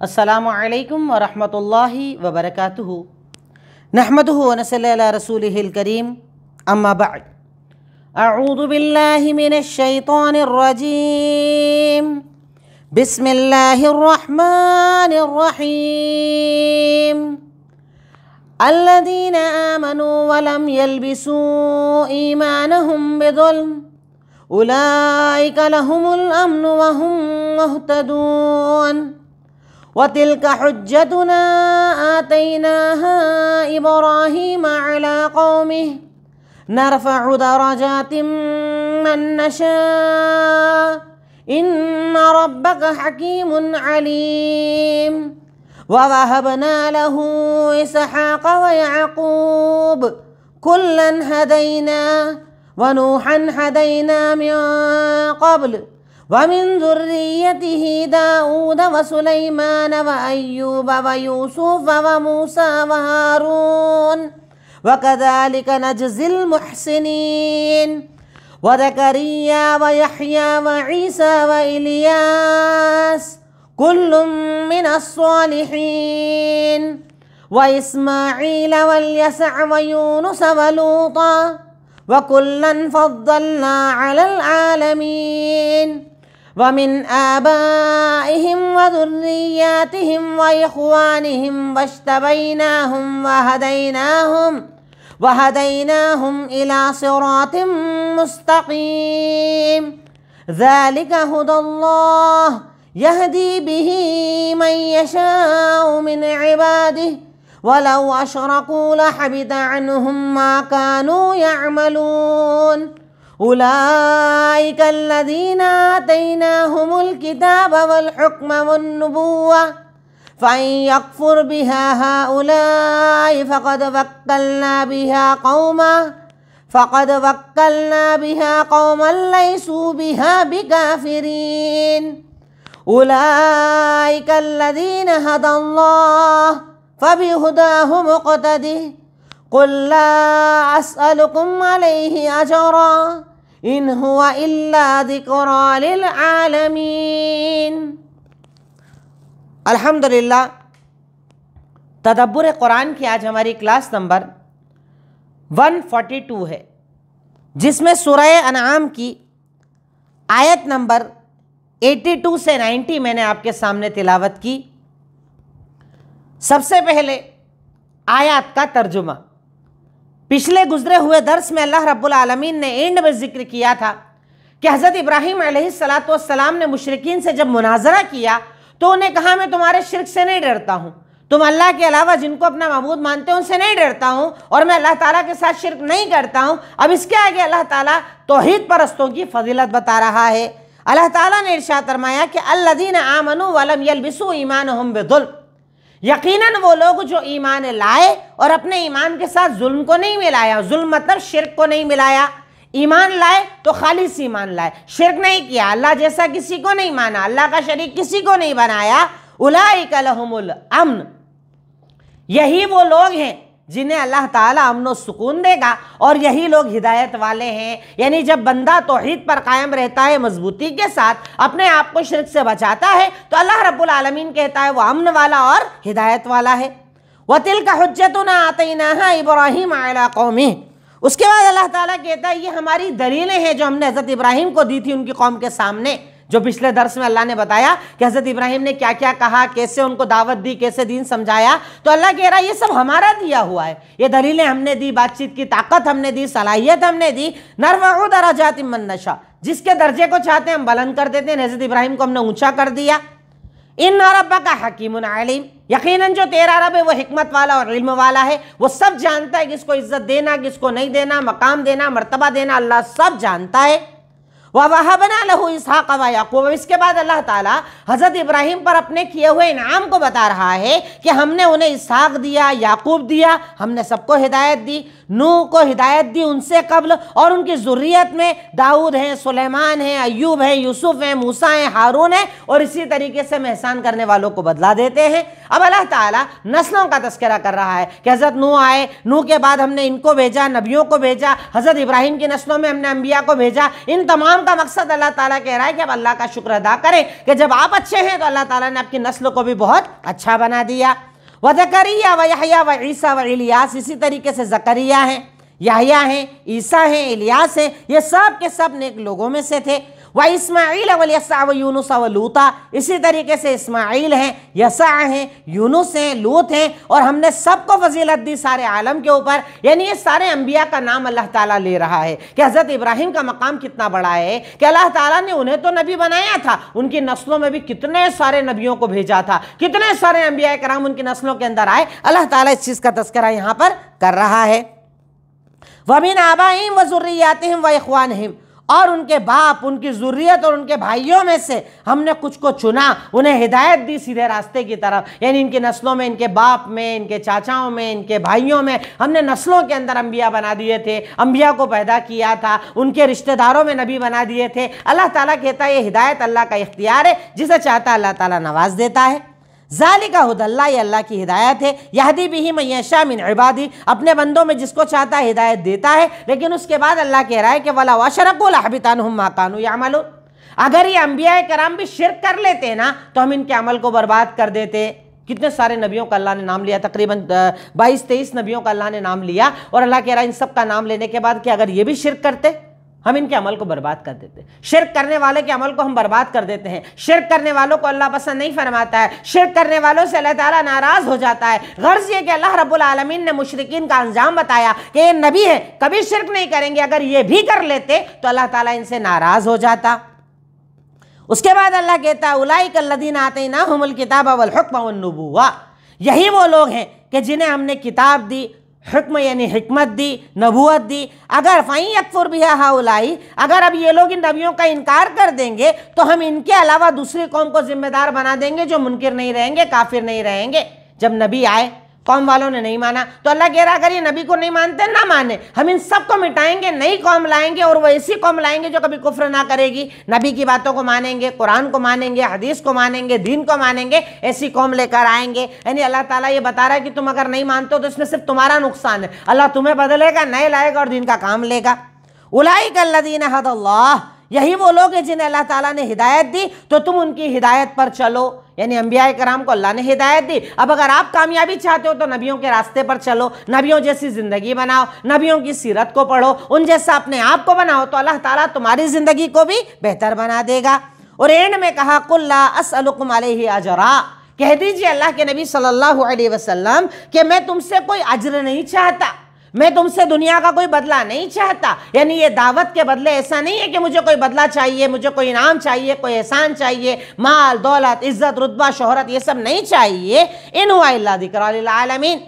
अस्सलामु अलैकुम व रहमतुल्लाहि व बरकातुहू। नहमदुहु व नसल्ली अला रसूलिहिल करीम, अम्मा बअद। अऊज़ु बिल्लाहि मिनश शैतानिर रजीम। बिस्मिल्लाहिर रहमानिर रहीम। अल्लज़ीना आमनू व लम यल्बिसू ईमानहुम बिज़ुल्म उलाइका लहुमुल अम्नु व हुम मुहतदून। वतिल्का हुज्जतुना आतैनाहा इब्राहीम अला कौमिहि नरफ़उ दरजातिम मन नशा इन्न रब्बक हकीमुन अलीम। ववहबना लहू इसहाक़ व याक़ूब कुल्लन हदैना व नूहन हदैना मिन क़ब्ल वमिन ज़ुर्रिय्यतिही दाऊद व सुलैमान व अय्यूब व यूसुफ व मूसा व हारून व कज़ालिक नजज़िल मुहसिनीन। व ज़करिया व यहया व ईसा व इलियास कुल्लुम मिनस सालिहीन। व इस्माईल व यसअ व यूनुस व लूता व कुल्लन फ़द्दलना अलल आलमीन। वमिन आबाइहिम व ज़ुर्रिय्यातिहिम व इख़्वानिहिम वज्तबैनाहुम व हदैनाहुम इला सिरातिम मुस्तक़ीम। ज़ालिका हुदल्लाह यहदी बिही मन यशाउ मिन इबादिही वलौ अशरकू लहबिता अन्हुम मा कानू यअमलून। उलाइका अल्लज़ीना आतैनाहुमुल किताब वल हुक्म वन नुबुव्वा फ़इन यकफ़ुर बिहा हाउलाई फ़क़द वक्कलना बिहा क़ौमन लैसू बिहा बिकाफ़िरीन। उलाइका अल्लज़ीना हदल्लाह फ़बिहुदाहु मुक़्तदिह। क़ुल ला अस्अलुकुम अलैहि अजरा इन हुवा इल्ला ज़िक्रा लिल आलमीन। अल्हम्दुलिल्लाह, तदब्बुर कुरान की आज हमारी क्लास नंबर 142 है, जिसमें सूरह अनआम की आयत नंबर 82 से 90 मैंने आपके सामने तिलावत की। सबसे पहले आयत का तर्जुमा। पिछले गुजरे हुए दर्स में अल्लाह रब्बुल आलमीन ने एंड में जिक्र किया था कि हज़रत इब्राहीम अलैहिस्सलातु वस्सलाम ने मुशरिकीन से जब मुनाजरा किया तो उन्हें कहा, मैं तुम्हारे शिर्क से नहीं डरता हूँ, तुम अल्लाह के अलावा जिनको अपना माबूद मानते हो उनसे नहीं डरता हूँ और मैं अल्लाह ताला के साथ शिर्क नहीं करता हूँ। अब इसके आगे अल्लाह ताला तौहीद परस्तों की फजीलत बता रहा है। अल्लाह ताला ने इरशाद फरमाया कि अल्लज़ीना आमनू व लम यल्बिसू ईमानहुम बिज़ुल्म, यकीनन वो लोग जो ईमान लाए और अपने ईमान के साथ जुल्म को नहीं मिलाया। जुल्म मतलब शिर्क को नहीं मिलाया। ईमान लाए तो खालिस ईमान लाए, शिर्क नहीं किया, अल्लाह जैसा किसी को नहीं माना, अल्लाह का शरीक किसी को नहीं बनाया। उलाइका लहुमुल अम्न, यही वो लोग हैं जिन्हें अल्लाह ताला अमन व सुकून देगा और यही लोग हिदायत वाले हैं। यानी जब बंदा तौहीद पर कायम रहता है, मजबूती के साथ अपने आप को शिर्क से बचाता है, तो अल्लाह रब्बुल आलमीन कहता है वो अमन वाला और हिदायत वाला है। वतिल्का हुज्जतुना आतैनाहा इब्राहीम अला कौमिही, उसके बाद अल्लाह ताला कहता है ये हमारी दलीलें हैं जो हमने हज़रत इब्राहीम को दी थी उनकी कौम के सामने। जो पिछले दर्स में अल्लाह ने बताया कि हज़रत इब्राहीम ने क्या क्या कहा, कैसे उनको दावत दी, कैसे दीन समझाया, तो अल्लाह कह रहा है ये सब हमारा दिया हुआ है, ये दलीलें हमने दी, बातचीत की ताकत हमने दी, सलाहियत हमने दी। नरफ़उ दरजातिम मन नशा, जिसके दर्जे को चाहते हैं हम बुलंद कर देते हैं। हज़रत इब्राहीम को हमने ऊंचा कर दिया। इन्ना रब्बका हकीमुन अलीम, यकीनन जो तेरा रब है वो हिकमत वाला और इल्म वाला है, वो सब जानता है किसको इज्जत देना, किसको नहीं देना, मकाम देना, मर्तबा देना, अल्लाह सब जानता है। ववहबना लहू इसहाक़ व याक़ूब, इसके बाद अल्लाह ताला हज़रत इब्राहीम पर अपने किए हुए इनाम को बता रहा है कि हमने उन्हें इसहाक़ दिया, याक़ूब दिया, हमने सबको हिदायत दी। नूह को हिदायत दी उनसे कबल, और उनकी ज़ुर्रियत में दाऊद हैं, सुलेमान हैं, अय्यूब हैं, यूसुफ हैं, मूसा हैं, हारून हैं, और इसी तरीके से एहसान करने वालों को बदला देते हैं। अब अल्लाह ताला नस्लों का तस्करा कर रहा है कि हज़रत नूह आए, नूह के बाद हमने इनको भेजा, नबियों को भेजा, हज़रत इब्राहीम की नस्लों में हमने अम्बिया को भेजा, इन तमाम का मकसद अल्लाह ताला कह रहा है कि अब अल्लाह का शुक्र अदा करें कि जब आप अच्छे हैं तो अल्लाह ताला ने आपकी नस्ल को भी बहुत अच्छा बना दिया। व ज़करिया व यहया व ईसा व इलियास, इसी तरीके से ज़करिया हैं, यहया हैं, ईसा हैं, इलियास हैं, ये सब के सब नेक लोगों में से थे। व इस्माईल व यसा व यूनुस व लूता, इसी तरीके से इस्माईल हैं, यसा हैं, यूनुस हैं, लूत हैं, और हमने सबको फजीलत दी सारे आलम के ऊपर। यानी ये सारे अंबिया का नाम अल्लाह ताला ले रहा है कि हज़रत इब्राहिम का मकाम कितना बड़ा है कि अल्लाह ताला ने उन्हें तो नबी बनाया था, उनकी नस्लों में भी कितने सारे नबियों को भेजा था, कितने सारे अंबिया कराम उनकी नस्लों के अंदर आए। अल्लाह ताला इस चीज़ का तज़किरा यहाँ पर कर रहा है। वमिन आबाइहिम व ज़ुर्रिय्यातिहिम व इख्वानिहिम, और उनके बाप, उनकी ज़ुर्रियत और उनके भाइयों में से हमने कुछ को चुना, उन्हें हिदायत दी सीधे रास्ते की तरफ। यानी इनकी नस्लों में, इनके बाप में, इनके चाचाओं में, इनके भाइयों में हमने नस्लों के अंदर अंबिया बना दिए थे, अंबिया को पैदा किया था, उनके रिश्तेदारों में नबी बना दिए थे। अल्लाह ताला कहता है ये हिदायत अल्लाह का इख्तियार है, जिसे चाहता है अल्लाह ताला नवाज देता है। ज़ालिका हुदल्लाह, ये अल्लाह की हिदायत है। यहदी बिही मन यशा मिन इबादी, अपने बंदों में जिसको चाहता है हिदायत देता है। लेकिन उसके बाद अल्लाह कह रहा है कि वला वशरकु लहबितानहुम मा कानू यामलून, अगर ये अंबिया कराम भी शिरक कर लेते ना तो हम इनके अमल को बर्बाद कर देते। कितने सारे नबियों का अल्लाह ने नाम लिया, तकरीबन 22-23 नबियों का अल्लाह ने नाम लिया, और अल्लाह कह रहा है इन सब का नाम लेने के बाद कि अगर ये भी शिरक करते हम इनके अमल को बर्बाद कर देते। शिरक करने वाले के अमल को हम बर्बाद कर देते हैं। शिरक करने वालों को अल्लाह पसंद नहीं फरमाता है, शिरक करने वालों से अल्लाह ताला नाराज हो जाता है। गर्ज ये कि अल्लाह रब्बुल आलमीन ने मुशरिकीन का अंजाम बताया कि ये नबी है, कभी शिरक नहीं करेंगे, अगर ये भी कर लेते तो अल्लाह ताला इनसे नाराज हो जाता। उसके बाद अल्लाह कहता है उलाइका अल्लज़ीना आतैनाहुमुल किताब वल हुक्म वन नुबुव्वा, यही वो लोग हैं कि जिन्हें हमने किताब दी, हुक्म यानी हिकमत दी, नबूवत दी। अगर फ़ई यकफुर बिहा हाउलाई, अगर अब ये लोग इन नबियों का इनकार कर देंगे तो हम इनके अलावा दूसरी कौम को जिम्मेदार बना देंगे जो मुनकिर नहीं रहेंगे, काफिर नहीं रहेंगे। जब नबी आए कौम वालों ने नहीं माना तो अल्लाह कह रहा अगर ये नबी को नहीं मानते ना माने, हम इन सबको मिटाएंगे, नई कौम लाएंगे, और वो ऐसी कौम लाएंगे जो कभी कुफ्र ना करेगी, नबी की बातों को मानेंगे, कुरान को मानेंगे, हदीस को मानेंगे, दीन को मानेंगे, ऐसी कौम लेकर आएंगे। यानी अल्लाह ताला ये बता रहा है कि तुम अगर नहीं मानते हो तो इसमें सिर्फ तुम्हारा नुकसान है, अल्लाह तुम्हें बदलेगा, नए लाएगा और दीन का काम लेगा। उलाइका अल्लज़ीना हदल्लाह, यही वो लोग हैं जिन्हें अल्लाह ताला ने हिदायत दी, तो तुम उनकी हिदायत पर चलो। यानी अंबिया कराम को अल्लाह ने हिदायत दी। अब अगर आप कामयाबी चाहते हो तो नबियों के रास्ते पर चलो, नबियों जैसी ज़िंदगी बनाओ, नबियों की सीरत को पढ़ो, उन जैसा अपने आप को बनाओ, तो अल्लाह ताला तुम्हारी ज़िंदगी को भी बेहतर बना देगा। और एंड में कहा कुल ला अस्अलुकुम अलैहि अजरा, कह दीजिए अल्लाह के नबी सल्लल्लाहु अलैहि वसल्लम कि मैं तुमसे कोई अज्र नहीं चाहता, मैं तुमसे दुनिया का कोई बदला नहीं चाहता। यानी ये दावत के बदले ऐसा नहीं है कि मुझे कोई बदला चाहिए, मुझे कोई इनाम चाहिए, कोई एहसान चाहिए, माल दौलत इज्जत रुतबा शोहरत ये सब नहीं चाहिए। इन हुआ इल्ला ज़िक्रा लिल आलमीन,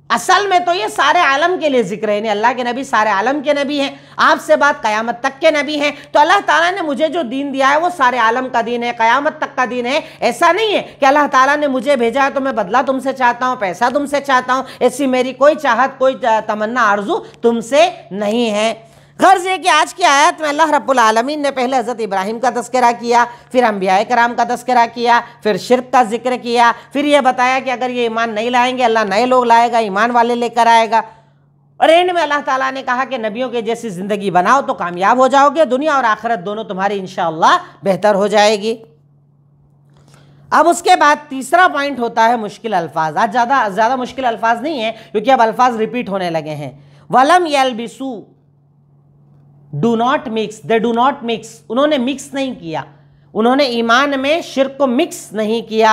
असल में तो ये सारे आलम के लिए जिक्र है। अल्लाह के नबी सारे आलम के नबी हैं, आपसे बात क़यामत तक के नबी हैं। तो अल्लाह ताला ने मुझे जो दीन दिया है वो सारे आलम का दीन है, क़यामत तक का दीन है। ऐसा नहीं है कि अल्लाह ताला ने मुझे भेजा है तो मैं बदला तुमसे चाहता हूँ, पैसा तुमसे चाहता हूँ, ऐसी मेरी कोई चाहत, कोई तमन्ना आरजू तुमसे नहीं है। गर्ज है कि आज की आयत में अल्लाह रब्बुल आलमीन ने पहले हज़रत इब्राहिम का तज़किरा किया, फिर अंबिया कराम का तज़किरा किया, फिर शिरक का जिक्र किया, फिर यह बताया कि अगर ये ईमान नहीं लाएंगे अल्लाह नए लोग लाएगा, ईमान वाले लेकर आएगा। और एंड में अल्लाह ताला ने कहा कि नबियों के जैसी ज़िंदगी बनाओ तो कामयाब हो जाओगे, दुनिया और आखिरत दोनों तुम्हारी इंशाअल्लाह बेहतर हो जाएगी। अब उसके बाद तीसरा पॉइंट होता है मुश्किल अल्फाज। आज ज़्यादा मुश्किल अल्फाज नहीं है क्योंकि अब अल्फाज रिपीट होने लगे हैं। वलम यलबिसू, do not mix, they do not mix, उन्होंने मिक्स नहीं किया, उन्होंने ईमान में शिर्क को मिक्स नहीं किया।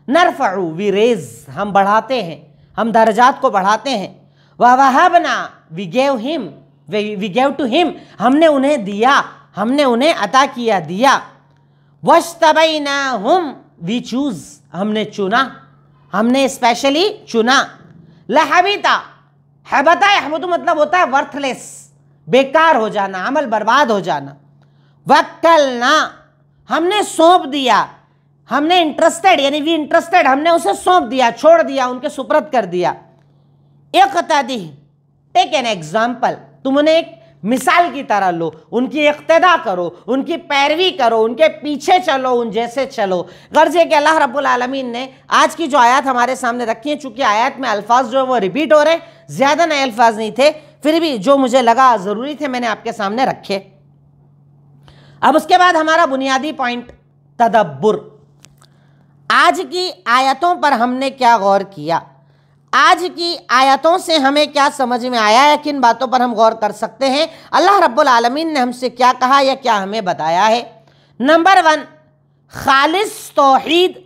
नरफ़उ, वी रेज, हम बढ़ाते हैं, हम दर्जात को बढ़ाते हैं। वहबना, we gave him, we gave to him, हमने उन्हें दिया, हमने उन्हें अता किया, दिया। वज्तबैनाहुम, वी चूज, हमने चुना, हमने स्पेशली चुना। लहबिता, हबता यहबतु मतलब होता है वर्थलेस, बेकार हो जाना, अमल बर्बाद हो जाना। वक्कलना, हमने सौंप दिया, हमने इंटरेस्टेड यानी वी इंटरेस्टेड, हमने उसे सौंप दिया, छोड़ दिया, उनके सुपुर्द कर दिया। इक़्तदी, टेक एन एग्जाम्पल, तुम उन्हें एक मिसाल की तरह लो, उनकी इक़्तिदा करो, उनकी पैरवी करो, उनके पीछे चलो, उन जैसे चलो। गर्ज है कि अल्लाह रब्बुल आलमीन ने आज की जो आयत हमारे सामने रखी है, चूँकि आयत में अल्फाज जो है वो रिपीट हो रहे, ज़्यादा नए अल्फाज नहीं थे, फिर भी जो मुझे लगा ज़रूरी थे मैंने आपके सामने रखे। अब उसके बाद हमारा बुनियादी पॉइंट तदब्बुर। आज की आयतों पर हमने क्या गौर किया, आज की आयतों से हमें क्या समझ में आया है, किन बातों पर हम गौर कर सकते हैं, अल्लाह रब्बुल आलमीन ने हमसे क्या कहा या क्या हमें बताया है। नंबर 1, खालिस तौहीद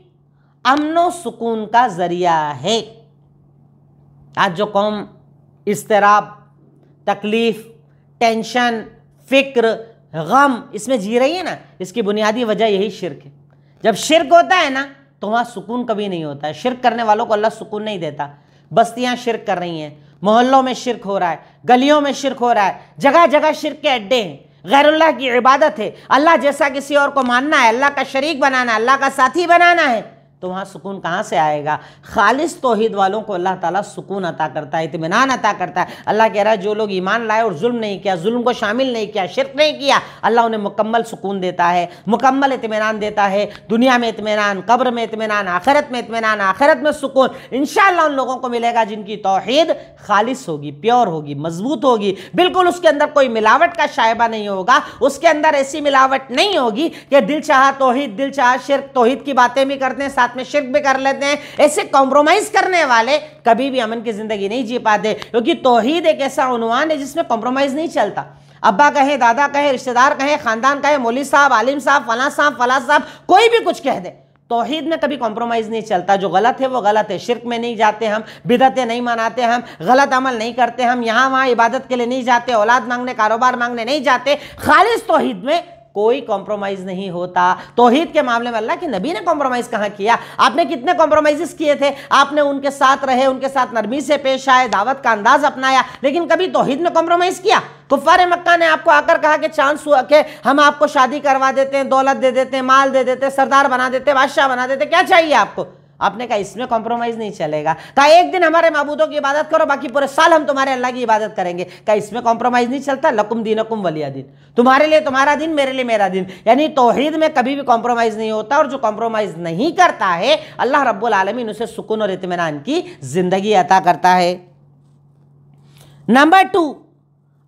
अमनो सुकून का जरिया है। आज जो कौम इस्तिराब, तकलीफ, टेंशन, फिक्र, गम इसमें जी रही है ना, इसकी बुनियादी वजह यही शिर्क है। जब शिर्क होता है ना तो वहाँ सुकून कभी नहीं होता है। शिर्क करने वालों को अल्लाह सुकून नहीं देता। बस्तियाँ शिर्क कर रही हैं, मोहल्लों में शिर्क हो रहा है, गलियों में शिर्क हो रहा है, जगह जगह शिर्क के अड्डे हैं, गैरुल्लाह की इबादत है, अल्लाह जैसा किसी और को मानना है, अल्लाह का शरीक बनाना है, अल्लाह का साथी बनाना है, तो वहाँ सुकून कहाँ से आएगा। खालिस तौहीद वालों को अल्लाह ताला सुकून अता करता है, इत्मीनान अता करता है। अल्लाह कह रहा है जो लोग ईमान लाए और जुल्म नहीं किया, जुल्म को शामिल नहीं किया, शिर्क नहीं किया, अल्लाह उन्हें मुकम्मल सुकून देता है, मुकम्मल इत्मीनान देता है। दुनिया में इत्मीनान, कब्र में इत्मीनान, आखिरत में इत्मीनान, आखिरत में सुकून इंशाअल्लाह उन लोगों को मिलेगा जिनकी तौहीद खालिस होगी, प्योर होगी, मजबूत होगी, बिल्कुल उसके अंदर कोई मिलावट का शायबा नहीं होगा, उसके अंदर ऐसी मिलावट नहीं होगी कि दिल चाहा तौहीद, दिल चाहा शिर्क, तौहीद की बातें भी करते हैं साथ में शिर्क भी कर लेते हैं। ऐसे कॉम्प्रोमाइज करने वाले कभी भी अमन की जिंदगी नहीं जी पाते, क्योंकि तौहीद एक ऐसा उन्वान है जिसमें कॉम्प्रोमाइज नहीं चलता। अब्बा कहे, दादा कहे, रिश्तेदार कहे, खानदान कहे, मौलवी साहब, आलिम साहब, फला साहब, कोई भी कुछ कह दे, तौहीद में कभी कॉम्प्रोमाइज नहीं चलता। जो गलत है वो गलत है। शिर्क में नहीं जाते हम, बिदअतें नहीं मनाते हम, गलत अमल नहीं करते हम, यहाँ वहाँ इबादत के लिए नहीं जाते, औलाद मांगने, कारोबार मांगने नहीं जाते। खालिस तौहीद में कोई कॉम्प्रोमाइज नहीं होता। तौहीद के मामले में अल्लाह के नबी ने कॉम्प्रोमाइज कहाँ किया? आपने कितने कॉम्प्रोमाइजेस किए थे? आपने उनके साथ रहे, उनके साथ नरमी से पेश आए, दावत का अंदाज अपनाया, लेकिन कभी तौहीद में कॉम्प्रोमाइज किया? कुफ्फार मक्का ने आपको आकर कहा कि चांस हुआ कि हम आपको शादी करवा देते हैं, दौलत दे देते हैं, माल दे देते हैं, सरदार बना देते, बादशाह बना देते, क्या चाहिए आपको? आपने कहा इसमें कॉम्प्रोमाइज नहीं चलेगा। कहा एक दिन हमारे माबूदों की इबादत करो, बाकी पूरे साल हम तुम्हारे अल्लाह की इबादत करेंगे। कहा इसमें कॉम्प्रोमाइज नहीं चलता। लकुम दीनकुम वलिया दिन, तुम्हारे लिए तुम्हारा दिन, मेरे लिए मेरा दिन। यानी तौहीद में कभी भी कॉम्प्रोमाइज नहीं होता, और जो कॉम्प्रोमाइज नहीं करता है अल्लाह रब्बुल आलमीन उसे सुकून और इत्मीनान की जिंदगी अता करता है। नंबर 2,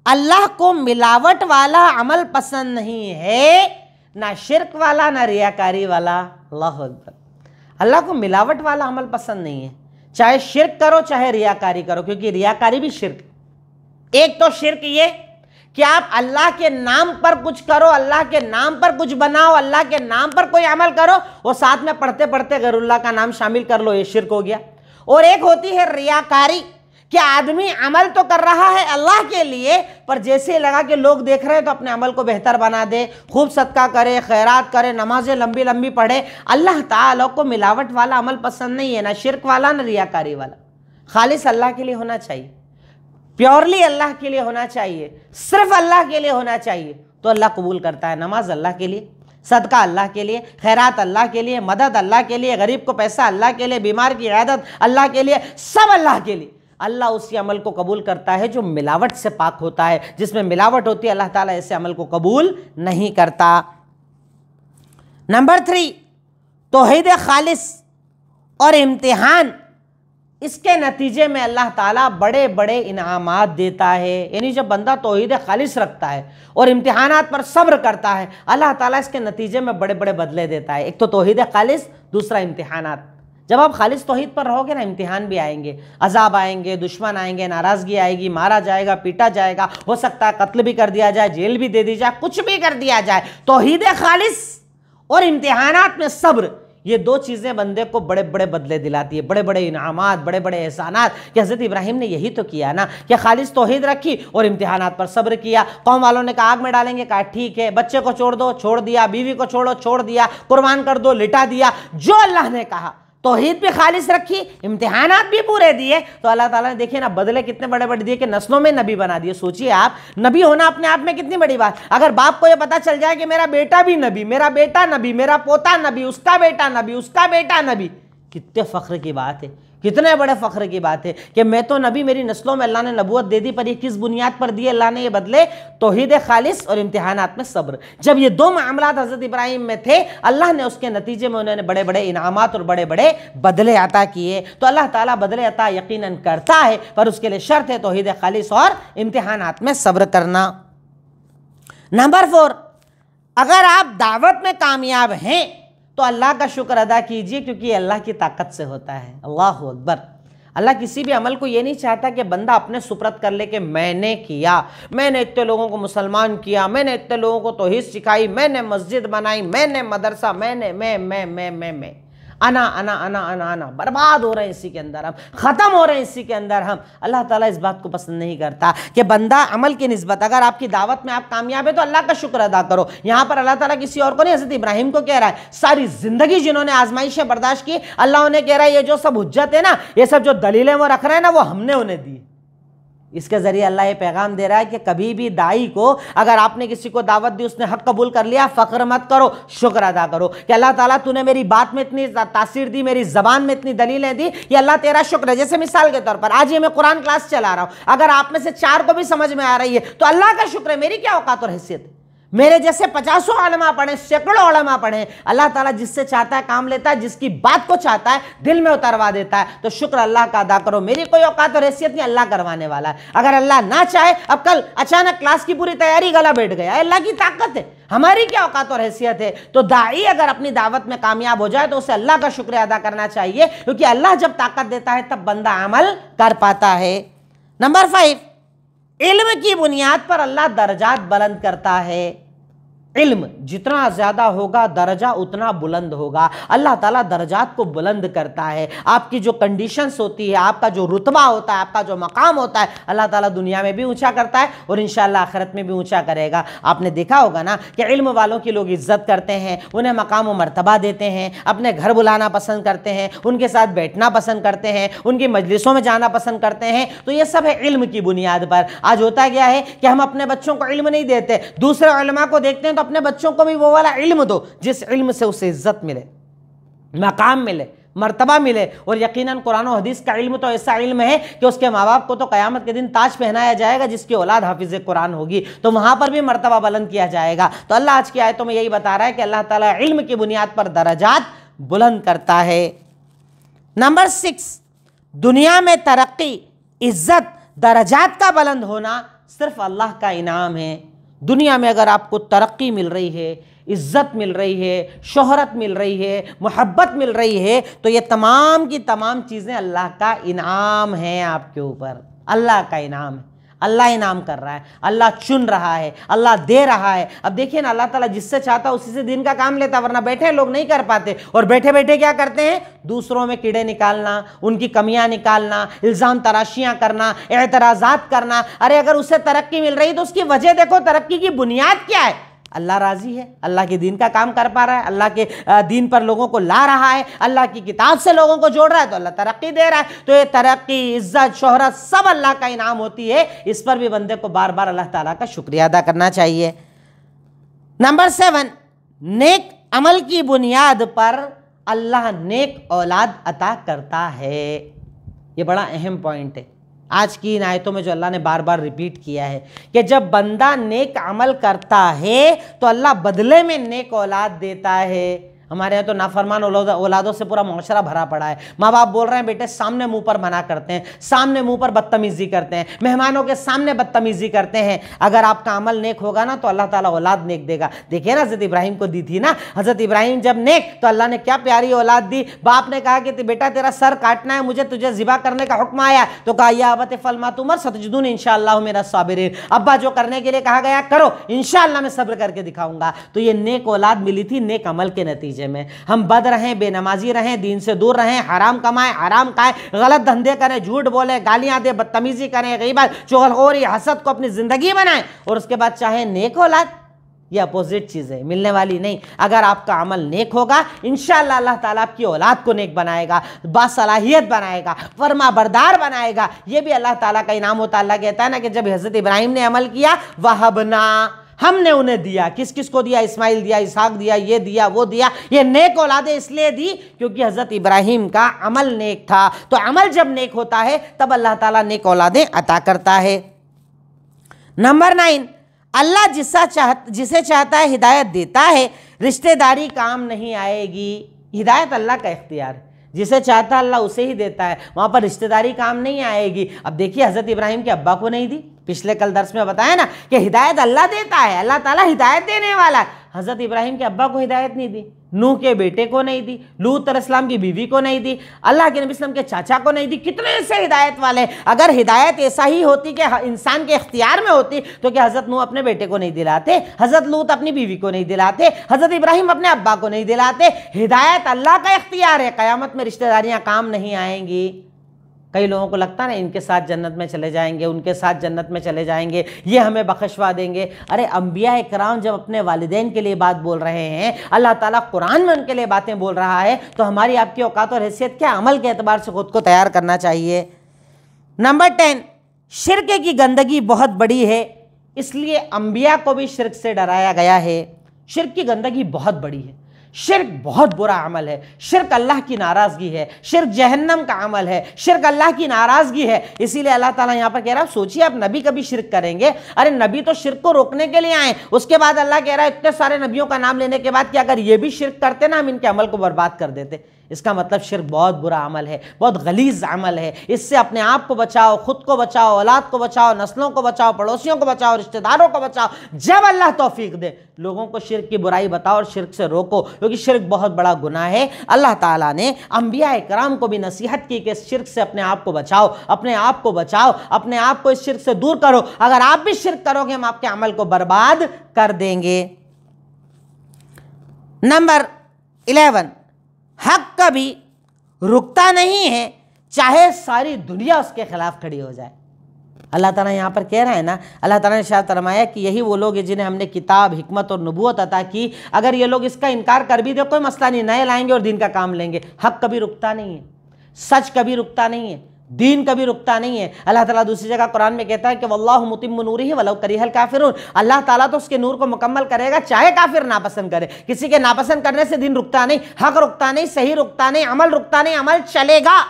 अल्लाह को मिलावट वाला अमल पसंद नहीं है, ना शिर्क वाला, ना रियाकारी वाला। अल्लाहु अकबर। अल्लाह को मिलावट वाला अमल पसंद नहीं है, चाहे शिर्क करो चाहे रियाकारी करो, क्योंकि रियाकारी भी शिर्क। एक तो शिर्क ये कि आप अल्लाह के नाम पर कुछ करो, अल्लाह के नाम पर कुछ बनाओ, अल्लाह के नाम पर कोई अमल करो, वो साथ में पढ़ते पढ़ते गैरुल्लाह का नाम शामिल कर लो, ये शिर्क हो गया। और एक होती है रियाकारी कि आदमी अमल तो कर रहा है अल्लाह के लिए, पर जैसे लगा कि लोग देख रहे हैं तो अपने अमल को बेहतर बना दे, खूब सदका करे, खैरात करे, नमाजें लंबी लंबी पढ़े। अल्लाह ताला को मिलावट वाला अमल पसंद नहीं है, ना शिर्क वाला ना रियाकारी वाला। खालिस अल्लाह के लिए होना चाहिए, प्योरली अल्लाह के लिए होना चाहिए, सिर्फ अल्लाह के लिए होना चाहिए, तो अल्लाह कबूल करता है। नमाज अल्लाह के लिए, सदका अल्लाह के लिए, खैरात अल्लाह के लिए, मदद अल्लाह के लिए, गरीब को पैसा अल्लाह के लिए, बीमार की इयादत अल्लाह के लिए, सब अल्लाह के लिए। अल्लाह उसी अमल को कबूल करता है जो मिलावट से पाक होता है। जिसमें मिलावट होती है अल्लाह ताला ऐसे अमल को कबूल नहीं करता। नंबर 3, तौहीद खालिस और इम्तिहान, इसके नतीजे में अल्लाह ताला बड़े बड़े इनामात देता है। यानी जब बंदा तौहीद खालिस रखता है और इम्तिहानात पर सब्र करता है, अल्लाह ताला इसके नतीजे में बड़े बड़े बदले देता है। एक तो तौहीद खालिस, दूसरा इम्तिहानात। जब आप खालिस तौहीद पर रहोगे ना, इम्तिहान भी आएंगे, अजाब आएंगे, दुश्मन आएंगे, नाराज़गी आएगी, मारा जाएगा, पीटा जाएगा, हो सकता है कत्ल भी कर दिया जाए, जेल भी दे दी जाए, कुछ भी कर दिया जाए। तौहीद खालिस और इम्तिहानात में सब्र, ये दो चीज़ें बंदे को बड़े बड़े बदले दिलाती है, बड़े बड़े इनामात, बड़े बड़े एहसानात। कि हज़रत इब्राहिम ने यही तो किया ना, कि खालिस तौहीद रखी और इम्तिहानात पर सब्र किया। कौम वालों ने कहा आग में डालेंगे, कहा ठीक है, बच्चे को छोड़ दो, छोड़ दिया, बीवी को छोड़ो, छोड़ दिया, कुर्बान कर दो, लिटा दिया। जो अल्लाह ने कहा, तौहीद भी खालिस रखी, इम्तिहानात भी पूरे दिए, तो अल्लाह ताला ने देखिए ना बदले कितने बड़े बड़े दिए कि नस्लों में नबी बना दिए। सोचिए आप, नबी होना अपने आप में कितनी बड़ी बात। अगर बाप को ये पता चल जाए कि मेरा बेटा भी नबी, मेरा बेटा नबी, मेरा पोता नबी, उसका बेटा नबी, उसका बेटा नबी, कितने फ़ख्र की बात है, कितने बड़े फ़ख्र की बात है कि मैं तो नबी, मेरी नस्लों में अल्लाह ने नबूवत दे दी। पर ये किस बुनियाद पर दिए अल्लाह ने? ये बदले तौहीद खालिस और इम्तिहानात में सब्र। जब ये दो मामलात हज़रत इब्राहिम में थे, अल्लाह ने उसके नतीजे में उन्होंने बड़े बड़े इनामात और बड़े बड़े बदले अता किए। तो अल्लाह ताला बदले अता यकीनन करता है, पर उसके लिए शर्त है तौहीद खालिस और इम्तिहानात में सब्र करना। नंबर 4, अगर आप दावत में कामयाब हैं तो अल्लाह का शुक्र अदा कीजिए, क्योंकि ये अल्लाह की ताकत से होता है। अल्लाह अकबर। अल्लाह किसी भी अमल को ये नहीं चाहता कि बंदा अपने सुप्रत कर ले कि मैंने किया, मैंने इतने लोगों को मुसलमान किया, मैंने इतने लोगों को तौहीद सिखाई, मैंने मस्जिद बनाई, मैंने मदरसा, मैंने मैं अना अना अना अना अना। बर्बाद हो रहे हैं इसी के अंदर हम, ख़त्म हो रहे हैं इसी के अंदर हम। अल्लाह ताला इस बात को पसंद नहीं करता कि बंदा अमल की निस्बत, अगर आपकी दावत में आप कामयाब है तो अल्लाह का शुक्र अदा करो। यहाँ पर अल्लाह ताला किसी और को नहीं, हज़रत इब्राहिम को कह रहा है। सारी ज़िंदगी जिन्होंने आजमाइशें बर्दाश्त की, अल्लाह उन्हें कह रहा है ये जो सब हुज्जत है ना, ये सब जो दलीलें वो रख रहे हैं ना, वो हमने उन्हें दी। इसके ज़रिए अल्लाह ये पैगाम दे रहा है कि कभी भी दाई को, अगर आपने किसी को दावत दी, उसने हक़ कबूल कर लिया, फ़ख्र मत करो, शुक्र अदा करो कि अल्लाह ताला तूने मेरी बात में इतनी तासीर दी, मेरी ज़बान में इतनी दलीलें दी, ये अल्लाह तेरा शुक्र है। जैसे मिसाल के तौर पर आज ये मैं कुरान क्लास चला रहा हूँ, अगर आप में से 4 को भी समझ में आ रही है तो अल्लाह का शुक्र है। मेरी क्या औकात और हैसियत है? मेरे जैसे 50 उलमा पढ़े, सैकड़ों उलमा पढ़े। अल्लाह ताला जिससे चाहता है काम लेता है, जिसकी बात को चाहता है दिल में उतरवा देता है। तो शुक्र अल्लाह का अदा करो। मेरी कोई औकात और हैसियत नहीं, अल्लाह करवाने वाला है। अगर अल्लाह ना चाहे, अब कल अचानक क्लास की पूरी तैयारी गला बैठ गया, अल्लाह की ताकत है, हमारी क्या औकात और हैसियत है। तो दाई अगर अपनी दावत में कामयाब हो जाए तो उसे अल्लाह का शुक्र अदा करना चाहिए, क्योंकि अल्लाह जब ताकत देता है तब बंदा अमल कर पाता है। नंबर 5, इल्म की बुनियाद पर अल्लाह दर्जात बुलंद करता है। इल्म जितना ज़्यादा होगा दर्जा उतना बुलंद होगा। अल्लाह ताला दर्जात को बुलंद करता है। आपकी जो कंडीशंस होती है, आपका जो रुतबा होता है, आपका जो मकाम होता है, अल्लाह ताला दुनिया में भी ऊंचा करता है और इंशाअल्लाह आखिरत में भी ऊंचा करेगा। आपने देखा होगा ना कि इल्म वालों की लोग इज्जत करते हैं, उन्हें मकाम व मर्तबा देते हैं, अपने घर बुलाना पसंद करते हैं, उनके साथ बैठना पसंद करते हैं, उनकी मजलिसों में जाना पसंद करते हैं। तो ये सब है इल्म की बुनियाद पर। आज होता क्या है कि हम अपने बच्चों को इल्म नहीं देते, दूसरे उलमा को देखते हैं तो अपने बच्चों को भी वो वाला इल्म दो जिस इल्म से उसे इज्जत मिले, मकाम मिले, मर्तबा मिले। और यकीनन कुरान और हदीस का इल्म तो ऐसा इल्म है कि उसके माँ बाप को तो क़यामत के दिन ताज पहनाया जाएगा जिसकी औलाद हाफिज़ कुरान होगी, तो वहाँ पर भी मर्तबा बुलंद किया जाएगा। तो अल्लाह आज की आयतों में यही बता रहा है कि अल्लाह ताला इल्म की बुनियाद पर दर्जात बुलंद करता है। नंबर 6, दुनिया में तरक्की, इज्जत, दर्जात का बुलंद होना सिर्फ अल्लाह का इनाम है। दुनिया में अगर आपको तरक्की मिल रही है, इज्जत मिल रही है, शोहरत मिल रही है, मोहब्बत मिल रही है, तो ये तमाम की तमाम चीज़ें अल्लाह का इनाम है आपके ऊपर। अल्लाह का इनाम है, अल्लाह इनाम कर रहा है, अल्लाह चुन रहा है, अल्लाह दे रहा है। अब देखिए ना, अल्लाह ताला जिससे चाहता है उसी से दिन का काम लेता, वरना बैठे लोग नहीं कर पाते। और बैठे बैठे क्या करते हैं? दूसरों में कीड़े निकालना, उनकी कमियां निकालना, इल्ज़ाम तराशियां करना, एतराज़ात करना। अरे अगर उसे तरक्की मिल रही तो उसकी वजह देखो, तरक्की की बुनियाद क्या है? अल्लाह राज़ी है, अल्लाह के दीन का काम कर पा रहा है, अल्लाह के दीन पर लोगों को ला रहा है, अल्लाह की किताब से लोगों को जोड़ रहा है, तो अल्लाह तरक्की दे रहा है। तो ये तरक्की, इज्जत, शोहरत सब अल्लाह का इनाम होती है। इस पर भी बंदे को बार बार अल्लाह ताला का शुक्रिया अदा करना चाहिए। नंबर 7, नेक अमल की बुनियाद पर अल्लाह नेक औलाद अता करता है। ये बड़ा अहम पॉइंट है आज की इन आयतों में जो अल्लाह ने बार बार रिपीट किया है कि जब बंदा नेक अमल करता है तो अल्लाह बदले में नेक औलाद देता है। हमारे यहाँ तो नाफरमान औलादों से पूरा मुआशरा भरा पड़ा है। माँ बाप बोल रहे हैं बेटे, सामने मुंह पर मना करते हैं, सामने मुंह पर बदतमीजी करते हैं, मेहमानों के सामने बदतमीजी करते हैं। अगर आपका अमल नेक होगा ना तो अल्लाह ताला औलाद नेक देगा। देखिए ना, हज़रत इब्राहिम को दी थी ना, हज़रत इब्राहिम जब नेक, तो अल्लाह ने क्या प्यारी औलाद दी। बाप ने कहा कि बेटा तेरा सर काटना है, मुझे तुझे ज़िबा करने का हुक्म आया, तो कहा या अबत फल मा तुमर सतजदून इंशाअल्लाह मेरा साबिरीन। अब्बा जो करने के लिए कहा गया करो, इंशाअल्लाह मैं सब्र करके दिखाऊंगा। तो ये नेक औलाद मिली थी नेक अमल के नतीजे में। हम बद रहें, बेनमाजी रहें, दीन से दूर रहें, हराम कमाएं, हराम खाएं, गलत धंधे करें, झूठ बोले, गालियां दे, बदतमीजी करें, गीबत, चुगलखोरी, हसद को अपनी जिंदगी बनाएं, और उसके बाद चाहे नेक औलाद। ये अपोजिट चीज़ है, मिलने वाली नहीं। अगर आपका अमल नेक होगा, इंशाअल्लाह अल्लाह ताला आपकी औलाद को नेक बनाएगा, बासलाहियत बनाएगा, फरमा बरदार बनाएगा। ये भी अल्लाह ताला का इनाम होता है। अल्लाह कहता है ना कि जब हज़रत इब्राहिम ने अमल किया, वहबना, हमने उन्हें दिया। किस किस को दिया? इस्माइल दिया, इसहाक दिया, ये दिया, वो दिया। ये नेक औलादें इसलिए दी क्योंकि हज़रत इब्राहिम का अमल नेक था। तो अमल जब नेक होता है तब अल्लाह ताला नेक औलादें अता करता है। नंबर 9, अल्लाह जिसे चाहता है हिदायत देता है। रिश्तेदारी काम नहीं आएगी। हिदायत अल्लाह का इख्तियार है, जिसे चाहता है अल्लाह उसे ही देता है। वहाँ पर रिश्तेदारी काम नहीं आएगी। अब देखिए, हज़रत इब्राहिम के अब्बा को नहीं दी। पिछले कल दर्स में बताया ना कि हिदायत अल्लाह देता है, अल्लाह ताला हिदायत देने वाला है। हज़रत इब्राहिम के अब्बा को हिदायत नहीं दी, नूह के बेटे को नहीं दी, लूत अलैहिस्सलाम की बीवी को नहीं दी, अल्लाह के नबी सल्लल्लाहु अलैहि वसल्लम के चाचा को नहीं दी। कितने से हिदायत वाले। अगर हिदायत ऐसा ही होती कि इंसान के इख्तियार में होती तो क्या हज़रत नूह अपने बेटे को नहीं दिलाते, हज़रत लूत अपनी बीवी को नहीं दिलाते, हज़रत इब्राहिम अपने अब्बा को नहीं दिलाते। हिदायत अल्लाह का इख्तियार है, क़यामत में रिश्तेदारियाँ काम नहीं आएंगी। कई लोगों को लगता है ना इनके साथ जन्नत में चले जाएंगे, उनके साथ जन्नत में चले जाएंगे, ये हमें बख्शवा देंगे। अरे अंबिया इकराम जब अपने वालिदैन के लिए बात बोल रहे हैं, अल्लाह ताला कुरान में उनके लिए बातें बोल रहा है, तो हमारी आपकी औकात और हैसियत क्या, अमल के एतबार से खुद को तैयार करना चाहिए। नंबर 10, शिर्क की गंदगी बहुत बड़ी है, इसलिए अंबिया को भी शिर्क से डराया गया है। शिर्क की गंदगी बहुत बड़ी है, शिर्क बहुत बुरा अमल है, शिर्क अल्लाह की नाराज़गी है, शिर्क जहन्नम का अमल है, शिर्क अल्लाह की नाराज़गी है। इसीलिए अल्लाह ताला यहाँ पर कह रहा है, सोचिए आप नबी कभी शिर्क करेंगे? अरे नबी तो शिर्क को रोकने के लिए आए, उसके बाद अल्लाह कह रहा है इतने सारे नबियों का नाम लेने के बाद कि अगर ये भी शिर्क करते ना हम इनके अमल को बर्बाद कर देते। इसका मतलब शिर्क बहुत बुरा अमल है, बहुत गलीज़ अमल है। इससे अपने आप को बचाओ, खुद को बचाओ, औलाद को बचाओ, नस्लों को बचाओ, पड़ोसियों को बचाओ, रिश्तेदारों को बचाओ। जब अल्लाह तौफीक दे लोगों को शिर्क की बुराई बताओ और शिर्क से रोको, क्योंकि शिर्क बहुत बड़ा गुनाह है। अल्लाह ताला ने अंबिया इकराम को भी नसीहत की कि शिर्क से अपने आप को बचाओ, अपने आप को बचाओ, अपने आप को इस शिर्क से दूर करो। अगर आप भी शिर्क करोगे हम आपके अमल को बर्बाद कर देंगे। नंबर 11, हक कभी रुकता नहीं है, चाहे सारी दुनिया उसके खिलाफ खड़ी हो जाए। अल्लाह ताला यहाँ पर कह रहा है ना, अल्लाह ताला ने इरशाद फरमाया कि यही वो लोग हैं जिन्हें हमने किताब, हिकमत और नबूवत अता की। अगर ये लोग इसका इनकार कर भी दे कोई मसला नहीं, नए लाएंगे और दीन का काम लेंगे। हक कभी रुकता नहीं है, सच कभी रुकता नहीं है, दीन कभी रुकता नहीं है। अल्लाह ताला दूसरी जगह कुरान में कहता है कि वल्लाहु मुतिम्मु नूरिही वलौ करिहल काफिरून। अल्लाह ताला तो उसके नूर को मुकम्मल करेगा चाहे काफिर नापसंद करे। किसी के नापसंद करने से दीन रुकता नहीं, हक रुकता नहीं, सही रुकता नहीं, अमल रुकता नहीं, अमल चलेगा,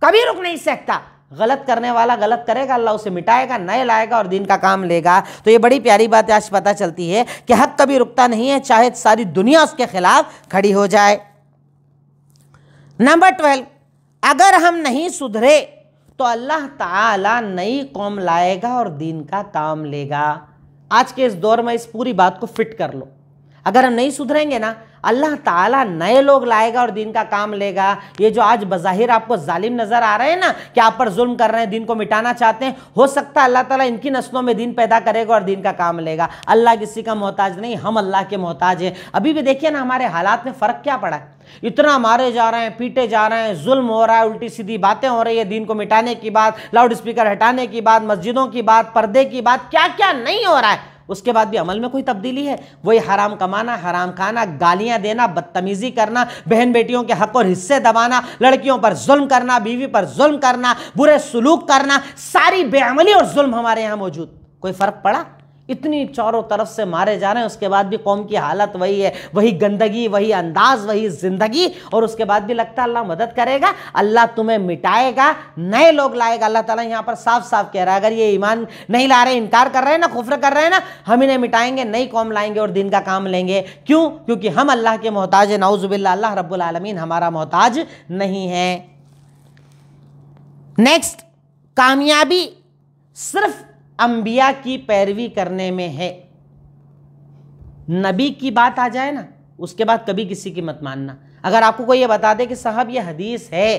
कभी रुक नहीं सकता। गलत करने वाला गलत करेगा, अल्लाह उसे मिटाएगा, नए लाएगा और दीन का काम लेगा। तो ये बड़ी प्यारी बात आज पता चलती है कि हक कभी रुकता नहीं है, चाहे सारी दुनिया उसके खिलाफ खड़ी हो जाए। नंबर 12, अगर हम नहीं सुधरे तो अल्लाह ताला नई कौम लाएगा और दीन का काम लेगा। आज के इस दौर में इस पूरी बात को फिट कर लो। अगर हम नहीं सुधरेंगे ना, अल्लाह ताला नए लोग लाएगा और दीन का काम लेगा। ये जो आज बज़ाहिर आपको जालिम नज़र आ रहे हैं ना कि आप पर जुल्म कर रहे हैं, दीन को मिटाना चाहते हैं, हो सकता है अल्लाह ताला इनकी नस्लों में दीन पैदा करेगा और दीन का काम लेगा। अल्लाह किसी का मोहताज नहीं, हम अल्लाह के मोहताज हैं। अभी भी देखिए ना हमारे हालात में फ़र्क क्या पड़ा है, इतना मारे जा रहे हैं, पीटे जा रहे हैं, जुल्म हो रहा है, उल्टी सीधी बातें हो रही है, दीन को मिटाने की बात, लाउड स्पीकर हटाने की बात, मस्जिदों की बात, पर्दे की बात, क्या क्या नहीं हो रहा है। उसके बाद भी अमल में कोई तब्दीली है? वही हराम कमाना, हराम खाना, गालियां देना, बदतमीजी करना, बहन बेटियों के हक और हिस्से दबाना, लड़कियों पर जुल्म करना, बीवी पर जुल्म करना, बुरे सुलूक करना, सारी बेअमली और जुल्म हमारे यहाँ मौजूद। कोई फर्क पड़ा? इतनी चारों तरफ से मारे जा रहे हैं, उसके बाद भी कौम की हालत वही है, वही गंदगी, वही अंदाज, वही जिंदगी, और उसके बाद भी लगता है अल्लाह मदद करेगा, अल्लाह तुम्हें मिटाएगा, नए लोग लाएगा। अल्लाह ताला यहाँ पर साफ साफ कह रहा है, अगर ये ईमान नहीं ला रहे, इनकार कर रहे हैं ना, कुफ्र कर रहे हैं ना, हम इन्हें मिटाएंगे, नई कौम लाएंगे और दीन का काम लेंगे। क्यों? क्योंकि हम अल्लाह के मोहताज हैं। नाउजुबिल्लाह, अल्लाह रब्बुल आलमीन हमारा मोहताज नहीं है। नेक्स्ट, कामयाबी सिर्फ अंबिया की पैरवी करने में है। नबी की बात आ जाए ना, उसके बाद कभी किसी की मत मानना। अगर आपको कोई ये बता दे कि साहब ये हदीस है,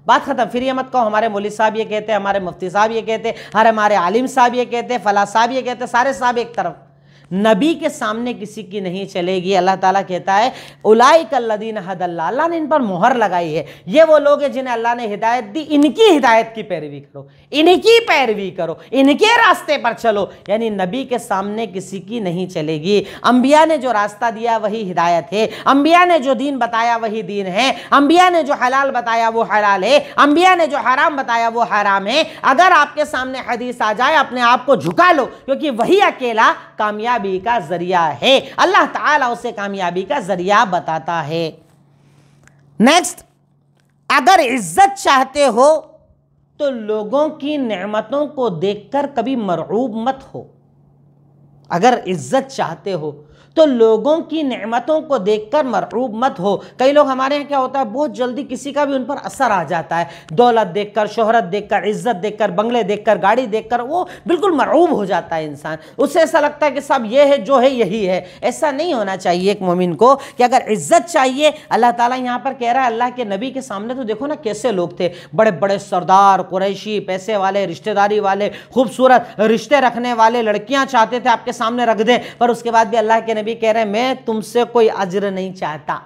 बात खत्म, फिर ये मत कहो हमारे मौलवी साहब ये कहते, हमारे मुफ्ती साहब ये कहते, हमारे आलिम साहब ये कहते, फला साहब ये कहते, सारे साहब एक तरफ। नबी के सामने किसी की नहीं चलेगी। अल्लाह ताला कहता है उलाइकल्लज़ीना हदल्लाह, अल्लाह ने इन पर मोहर लगाई है। ये वो लोग हैं जिन्हें अल्लाह ने हिदायत दी, इनकी हिदायत की पैरवी करो, इनकी पैरवी करो, इनके रास्ते पर चलो। यानी नबी के सामने किसी की नहीं चलेगी। अंबिया ने जो रास्ता दिया वही हिदायत है, अंबिया ने जो दीन बताया वही दीन है, अंबिया ने जो हलाल बताया वो हलाल है, अंबिया ने जो हराम बताया वो हराम है। अगर आपके सामने हदीस आ जाए, अपने आप को झुका लो, क्योंकि वही अकेला कामयाबी का जरिया है। अल्लाह ताला उसे कामयाबी का जरिया बताता है। नेक्स्ट, अगर इज्जत चाहते हो तो लोगों की नेमतों को देखकर कभी मरऊब मत हो। अगर इज्जत चाहते हो तो लोगों की नेमतों को देखकर मरऊब मत हो। कई लोग हमारे यहाँ क्या होता है, बहुत जल्दी किसी का भी उन पर असर आ जाता है, दौलत देखकर, शोहरत देखकर, इज्जत देखकर, बंगले देखकर, गाड़ी देखकर वो बिल्कुल मरऊब हो जाता है इंसान। उससे ऐसा लगता है कि सब ये है जो है यही है। ऐसा नहीं होना चाहिए एक मोमिन को कि अगर इज्जत चाहिए, अल्लाह ताला यहाँ पर कह रहा है अल्लाह के नबी के सामने तो देखो ना कैसे लोग थे, बड़े बड़े सरदार, कुरैशी, पैसे वाले, रिश्तेदारी वाले, खूबसूरत रिश्ते रखने वाले, लड़कियां चाहते थे आपके सामने रख दें, पर उसके बाद भी अल्लाह के नबी कह रहे हैं मैं तुमसे कोई अज्र नहीं चाहता।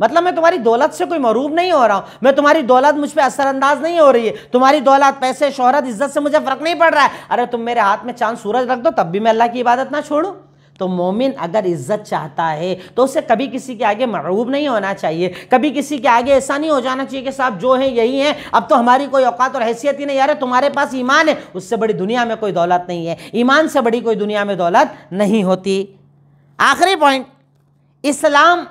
मतलब मैं तुम्हारी दौलत से कोई मरूब नहीं हो रहा हूं, मैं तुम्हारी दौलत मुझ पे असरअंदाज नहीं हो रही है, तुम्हारी दौलत, पैसे, शोहरत, इज्जत से मुझे फर्क नहीं पड़ रहा है। अरे तुम मेरे हाथ में चांद सूरज रख दो तब भी मैं अल्लाह की इबादत ना छोड़ूं। तो मोमिन अगर इज्जत चाहता है तो उसे कभी किसी के आगे मरूब नहीं होना चाहिए, कभी किसी के आगे ऐसा नहीं हो जाना चाहिए कि साहब जो है यही है, अब तो हमारी कोई औकात और हैसियत ही नहीं। यार तुम्हारे पास ईमान है, उससे बड़ी दुनिया में कोई दौलत नहीं है, ईमान से बड़ी कोई दुनिया में दौलत नहीं होती। आखिरी पॉइंट, इस्लाम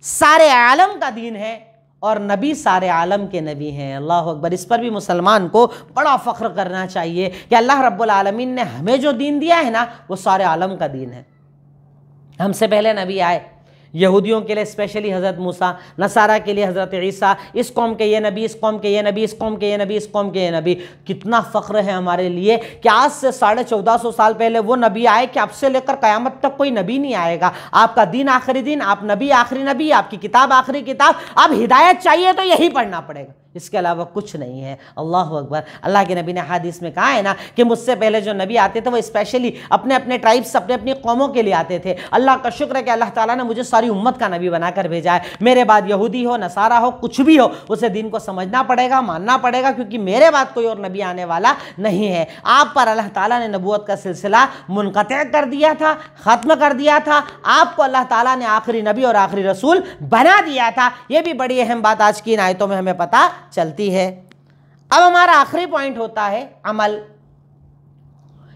सारे आलम का दीन है और नबी सारे आलम के नबी हैं। अल्लाह अकबर। इस पर भी मुसलमान को बड़ा फ़ख्र करना चाहिए कि अल्लाह रब्बुल आलमीन ने हमें जो दीन दिया है ना वो सारे आलम का दीन है। हमसे पहले नबी आए, यहूदियों के लिए स्पेशली हज़रत मूसा, नसारा के लिए हज़रत ईसा, इस कौम के ये नबी, इस कौम के ये नबी, इस कौम के ये नबी, इस कौम के ये नबी। कितना फ़ख्र है हमारे लिए कि आज से 1450 साल पहले वो नबी आए कि अब से लेकर क़यामत तक कोई नबी नहीं आएगा। आपका दीन आखिरी दिन, आप नबी आखिरी नबी, आपकी किताब आखिरी किताब। अब हिदायत चाहिए तो यही पढ़ना पड़ेगा, इसके अलावा कुछ नहीं है। अल्लाह अकबर। अल्लाह के नबी ने हदीस में कहा है ना कि मुझसे पहले जो नबी आते थे वो स्पेशली अपने अपने ट्राइब्स, अपने अपनी कौमों के लिए आते थे। अल्लाह का शुक्र है कि अल्लाह ताला ने मुझे सारी उम्मत का नबी बनाकर भेजा है। मेरे बाद यहूदी हो, नसारा हो, कुछ भी हो, उसे दीन को समझना पड़ेगा, मानना पड़ेगा, क्योंकि मेरे बाद कोई और नबी आने वाला नहीं है। आप पर अल्लाह ताला ने नबूवत का सिलसिला मुनक़ते कर दिया था, ख़त्म कर दिया था। आपको अल्लाह ताला ने आखिरी नबी और आखिरी रसूल बना दिया था। यह भी बड़ी अहम बात आज की इन आयतों में हमें पता चलती है। अब हमारा आखिरी पॉइंट होता है अमल,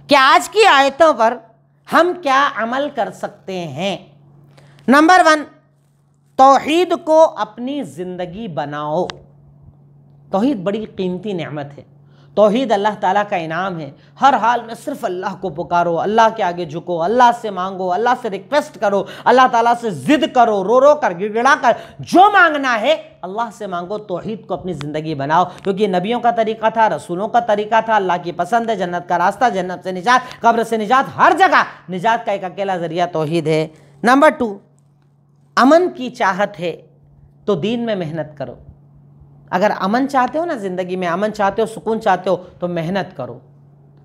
कि आज की आयतों पर हम क्या अमल कर सकते हैं। नंबर 1, तौहीद को अपनी जिंदगी बनाओ। तौहीद बड़ी कीमती नेमत है, तौहीद अल्लाह ताला का इनाम है। हर हाल में सिर्फ अल्लाह को पुकारो, अल्लाह के आगे झुको, अल्लाह से मांगो, अल्लाह से रिक्वेस्ट करो, अल्लाह ताला से जिद करो, रो रो कर, गिड़गिड़ा कर, जो मांगना है अल्लाह से मांगो। तौहीद को अपनी ज़िंदगी बनाओ, क्योंकि नबियों का तरीका था, रसूलों का तरीका था, अल्लाह की पसंद है, जन्नत का रास्ता, जन्नत से निजात, कब्र से निजात, हर जगह निजात का एक अकेला ज़रिया तौहीद है। नंबर 2, अमन की चाहत है तो दीन में मेहनत करो। अगर अमन चाहते हो ना, ज़िंदगी में अमन चाहते हो, सुकून चाहते हो, तो मेहनत करो।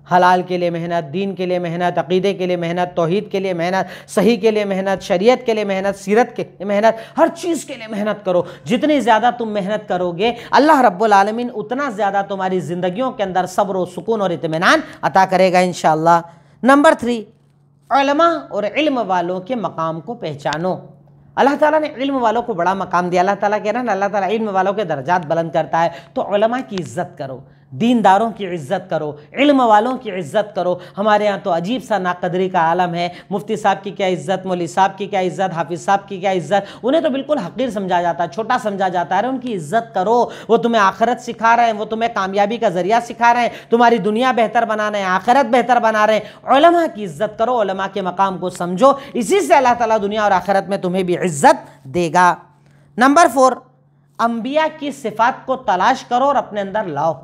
हलाल के लिए मेहनत, दीन के लिए मेहनत, अकीदे के लिए मेहनत, तौहीद के लिए मेहनत, सही के लिए मेहनत, शरीयत के लिए मेहनत, सीरत के लिए मेहनत, हर चीज़ के लिए मेहनत करो। जितनी ज़्यादा तुम मेहनत करोगे अल्लाह रब्बुल आलमीन उतना ज़्यादा तुम्हारी ज़िंदगियों के अंदर सब्र और सुकून और इत्मीनान अता करेगा इंशाअल्लाह। नंबर 3, उलमा और इल्म वालों के मकाम को पहचानो। अल्लाह ताला ने इल्म वालों को बड़ा मकाम दिया। अल्लाह ताला कह रहा है ना, अल्लाह ताला इल्म वालों के दर्जात बुलंद करता है। तो उलमा की इज़्ज़त करो, दीनदारों की इज़्ज़त करो, इल्म वालों की इज़्ज़त करो। हमारे यहाँ तो अजीब सा नाकदरी का आलम है। मुफ्ती साहब की क्या इज़्ज़त, मौलवी साहब की क्या इज़्ज़त, हाफिज़ साहब की क्या इज़्ज़त। उन्हें तो बिल्कुल हकीर समझा जाता है, छोटा समझा जाता है। उनकी इज़्ज़त करो, वो तुम्हें आखिरत सिखा रहे हैं, वो तुम्हें कामयाबी का ज़रिया सिखा रहे हैं, तुम्हारी दुनिया बेहतर बना रहे हैं, आखिरत बेहतर बना रहे हैं। उलमा की इज़्ज़त करो, उलमा के मकाम को समझो, इसी से अल्लाह ताला दुनिया और आखिरत में तुम्हें भी इज़्ज़त देगा। नंबर 4, अंबिया की सिफात को तलाश करो और अपने अंदर लाओ।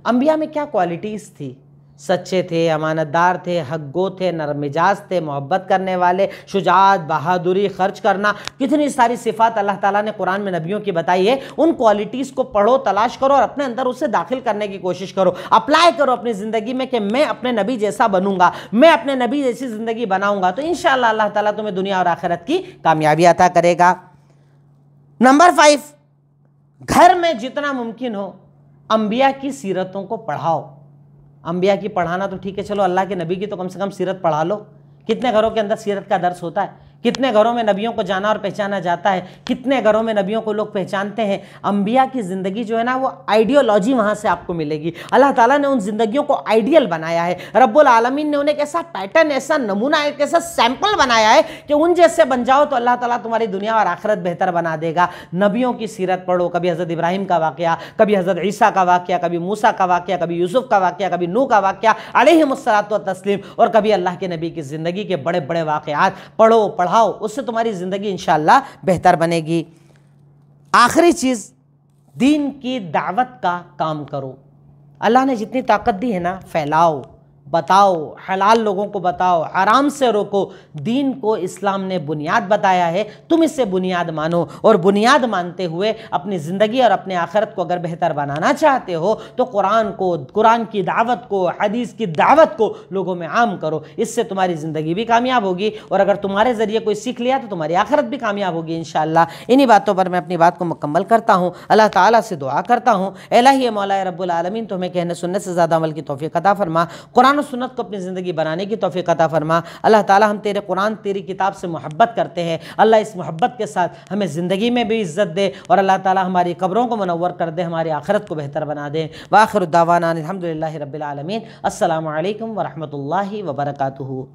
अंबिया में क्या क्वालिटीज़ थी? सच्चे थे, अमानतदार थे, हक़गो थे, नरम मिजाज थे, मोहब्बत करने वाले, शुजाअत, बहादुरी, खर्च करना, कितनी सारी सिफ़ात अल्लाह ताला ने कुरान में नबियों की बताई है। उन क्वालिटीज़ को पढ़ो, तलाश करो और अपने अंदर उसे दाखिल करने की कोशिश करो, अप्लाई करो अपनी ज़िंदगी में कि मैं अपने नबी जैसा बनूंगा, मैं अपने नबी जैसी ज़िंदगी बनाऊंगा, तो इंशाअल्लाह अल्लाह ताला तुम्हें दुनिया और आखिरत की कामयाबी अता करेगा। नंबर 5, घर में जितना मुमकिन हो अंबिया की सीरतों को पढ़ाओ। अंबिया की पढ़ाना तो ठीक है, चलो अल्लाह के नबी की तो कम से कम सीरत पढ़ा लो। कितने घरों के अंदर सीरत का दर्स होता है, कितने घरों में नबियों को जाना और पहचाना जाता है, कितने घरों में नबियों को लोग पहचानते हैं। अंबिया की ज़िंदगी जो है ना, वो आइडियोलॉजी वहाँ से आपको मिलेगी। अल्लाह ताला ने उन ज़िंदगियों को आइडियल बनाया है। रब्बुल आलमीन ने उन्हें एक ऐसा पैटर्न, ऐसा नमूना, एक ऐसा सैंपल बनाया है कि उन जैसे बन जाओ तो अल्लाह ताला तुम्हारी दुनिया और आखिरत बेहतर बना देगा। नबियों की सीरत पढ़ो, कभी हज़रत इब्राहीम का वाक़या, कभी हज़रत ईसा का वाक़या, कभी मूसा का वाक़या, कभी यूसुफ़ का वाक़या, कभी नूह का वाक़या अलैहिमुस्सलातु व तस्लीम, और कभी अल्लाह के नबी की ज़िंदगी के बड़े बड़े वाक़यात पढ़ो, बढ़ाओ, उससे तुम्हारी ज़िंदगी इंशाअल्लाह बेहतर बनेगी। आखिरी चीज़, दीन की दावत का काम करो। अल्लाह ने जितनी ताकत दी है ना, फैलाओ, बताओ, हलाल लोगों को बताओ, आराम से रोको। दीन को इस्लाम ने बुनियाद बताया है, तुम इससे बुनियाद मानो, और बुनियाद मानते हुए अपनी ज़िंदगी और अपने आखिरत को अगर बेहतर बनाना चाहते हो तो कुरान को, कुरान की दावत को, हदीस की दावत को लोगों में आम करो। इससे तुम्हारी ज़िंदगी भी कामयाब होगी, और अगर तुम्हारे ज़रिए कोई सीख लिया तो तुम्हारी आखिरत भी कामयाब होगी इंशाअल्लाह। इन्हीं बातों पर मैं अपनी बात को मुकम्मल करता हूँ। अल्लाह ताला से दुआ करता हूँ, इलाही मौला रब्बुल आलमीन तुम्हें कहने सुनने से ज़्यादा अमल की तौफीक अता फरमा, कुरान और सुन्नत को अपनी ज़िंदगी बनाने की तौफीक अता फरमा। अल्लाह ताला हम तेरे कुरान, तेरी किताब से मोहब्बत करते हैं। अल्लाह इस मोहब्बत के साथ हमें ज़िंदगी में भी इज़्ज़त दे, और अल्लाह ताला हमारी कब्रों को मुनव्वर कर दे, हमारी आखिरत को बेहतर बना दे। व आखिरु दावाना अल्हम्दुलिल्लाहि रब्बिल आलमीन। अस्सलामु अलैकुम व रहमतुल्लाहि व बरकातुहू।